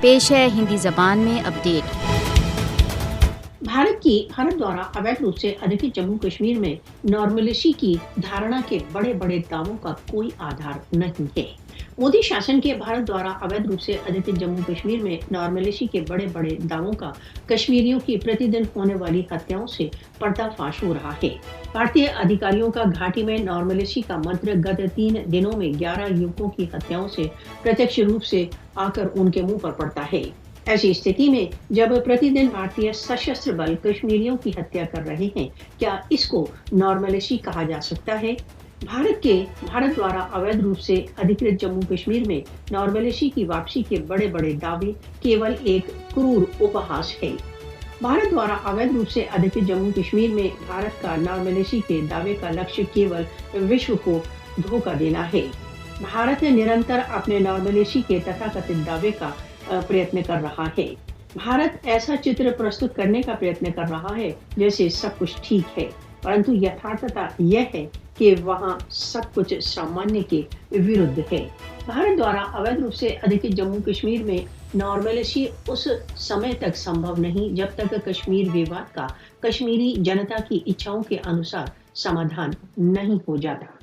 پیش ہے ہندی زبان میں اپڈیٹ۔ भारत द्वारा अवैध रूप से अधिकृत जम्मू कश्मीर में नॉर्मलिसी की धारणा के बड़े बड़े दावों का कोई आधार नहीं है। मोदी शासन के भारत द्वारा अवैध रूप से अधिकृत जम्मू कश्मीर में नॉर्मलिसी के बड़े बड़े दावों का कश्मीरियों की प्रतिदिन होने वाली हत्याओं से पर्दाफाश हो रहा है। भारतीय अधिकारियों का घाटी में नॉर्मलिसी का मंत्र गत 3 दिनों में 11 युवकों की हत्याओं से प्रत्यक्ष रूप से आकर उनके मुंह पर पड़ता है। ऐसी स्थिति में जब प्रतिदिन भारतीय सशस्त्र बल कश्मीरियों की हत्या कर रहे हैं, क्या इसको नॉर्मलिसी कहा जा सकता है? भारत द्वारा अवैध रूप से अधिकृत जम्मू कश्मीर में नॉर्मलिसी की वापसी के बड़े बड़े दावे केवल एक क्रूर उपहास है। भारत द्वारा अवैध रूप से अधिकृत जम्मू कश्मीर में भारत का नॉर्मलिसी के दावे का लक्ष्य केवल विश्व को धोखा देना है। भारत निरंतर अपने नॉर्मलिसी के तथाकथित दावे का प्रयत्न कर रहा है। भारत ऐसा चित्र प्रस्तुत करने का प्रयत्न कर रहा है जैसे सब कुछ ठीक है, परंतु यथार्थता यह है कि वहाँ सब कुछ सामान्य के विरुद्ध है। भारत द्वारा अवैध रूप से अधिकृत जम्मू कश्मीर में नॉर्मलिसी उस समय तक संभव नहीं जब तक कश्मीर विवाद का कश्मीरी जनता की इच्छाओं के अनुसार समाधान नहीं हो जाता।